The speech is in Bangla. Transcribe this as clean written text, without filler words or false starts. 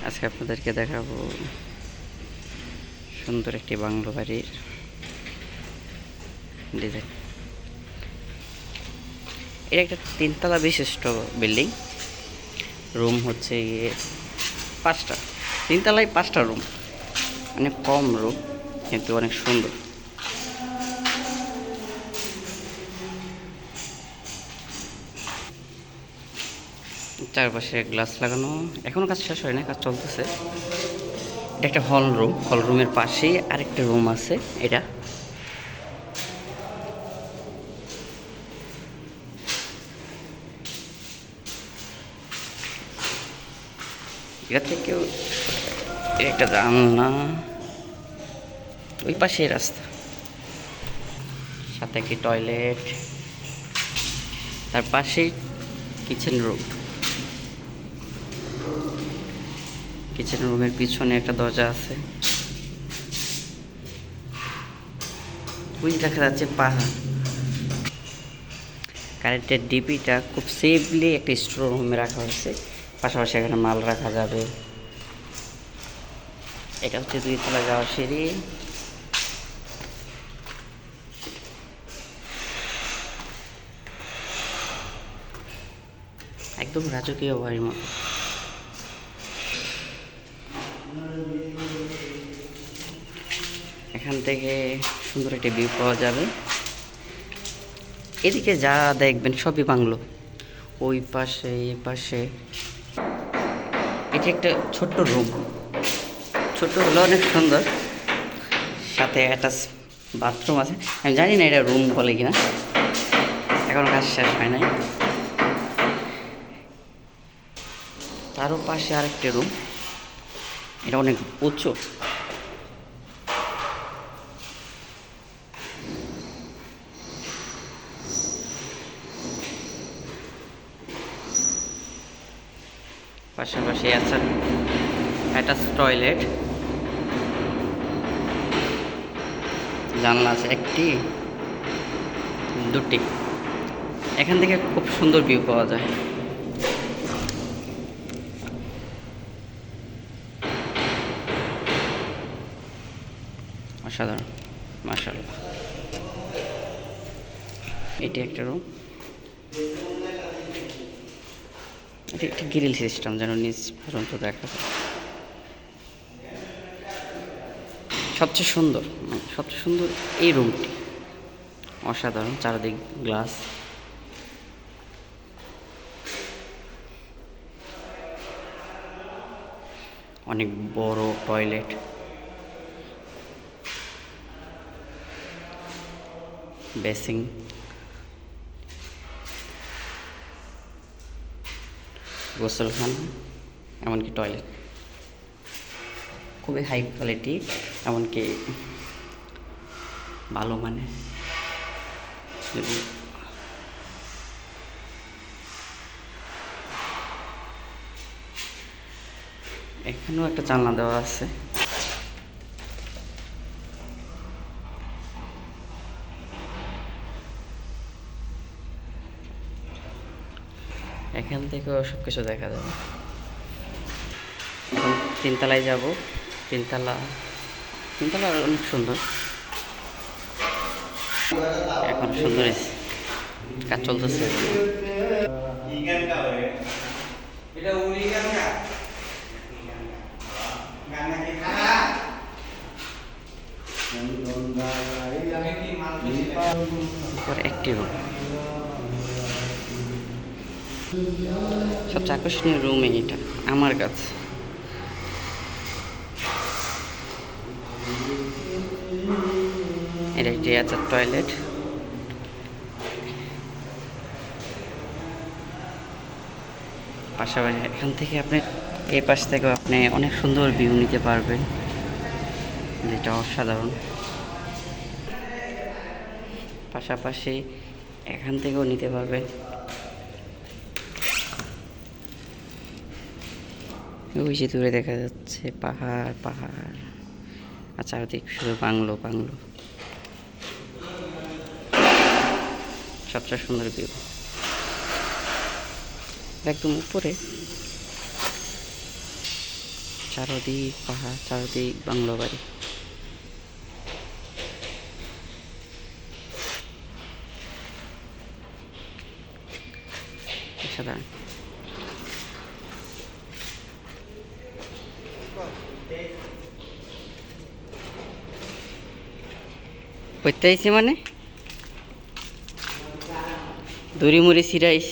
আজকে আপনাদেরকে দেখাবো সুন্দর একটি বাংলো বাড়ির ডিজাইন। এটা একটা 3 তলা বিশিষ্ট বিল্ডিং। রুম হচ্ছে গিয়ে 5টা, 3 তলায় 5টা রুম, অনেক কম রুম কিন্তু অনেক সুন্দর। চারপাশে গ্লাস লাগানো, এখনো কাজ শেষ হয় না, কাজ চলতেছে। এটা একটা হল রুম, হল রুমের পাশেই আরেকটা রুম আছে। এটা এটা থেকেও একটা জানলা, ওই পাশে রাস্তা, সাথে একটি টয়লেট, তার পাশেই কিচেন রুম। কিচেন রুমের পিছনে একটা দরজা আছে। ওই দেখা যাচ্ছে পাহাড়। কারেন্টের ডিপিটা খুব সেফলি একটা স্টোর রুমে রাখা হয়েছে, পাশাপাশি এখানে মাল রাখা যাবে। এটা হচ্ছে 2 তলা যাওয়ার সিঁড়ি। একদম রাজকীয় বাড়ির মতো। এখান থেকে সুন্দর একটা ভিউ পাওয়া যাবে। এদিকে যা দেখবেন সবই বাংলো, ওই পাশে এই পাশে। এটি একটা ছোট্ট রুম, ছোট্ট হলো অনেক সুন্দর, সাথে অ্যাটাচ বাথরুম আছে। আমি জানি না এটা রুম বলে কিনা, এখনো কাজ শেষ হয় নাই। তারও পাশে আরেকটা রুম, এটা অনেক উঁচু। পাশাপাশি আছে অ্যাটাচ টয়লেট, জানলা আছে একটি, দুটি। এখান থেকে খুব সুন্দর ভিউ পাওয়া যায়। অসাধারণ, মাশাআল্লাহ। এটি একটা রুম, এটি একটা গ্রিল সিস্টেম, যেন নিচ পর্যন্ত দেখা যায়। সবচেয়ে সুন্দর, সবচেয়ে সুন্দর এই রুমটি, অসাধারণ। চারদিক গ্লাস, অনেক বড় টয়লেট, বেসিং, গোসলখানা, এমনকি টয়লেট খুবই হাই কোয়ালিটি, এমনকি ভালো মানে। এখানেও একটা জানলা দেওয়া আছে। এখান থেকেও সব কিছু দেখা যাবে। এখন 3 তলায় যাব। 3 তলা, 3 তলা অনেক সুন্দর, এখন সুন্দর কাজ চলতেছে। একটি রুম, সবচেয়ে আকর্ষণীয় রুম এটা আমার কাছে। এটা একটি আছে টয়লেট, পাশাপাশি এখান থেকে আপনি এই পাশ থেকেও আপনি অনেক সুন্দর ভিউ নিতে পারবেন, যেটা অসাধারণ। পাশাপাশি এখান থেকেও নিতে পারবেন। ওই যে দূরে দেখা যাচ্ছে পাহাড় পাহাড়, আর চারদিক শুধু বাংলো বাংলো। সবচেয়ে সুন্দর ভিউ একদম উপরে। চারদিক পাহাড়, চারদিক বাংলো বাড়ি। সাধারণ করতে আইছি মানে দড়ি মুড়ি ছিড়াইস।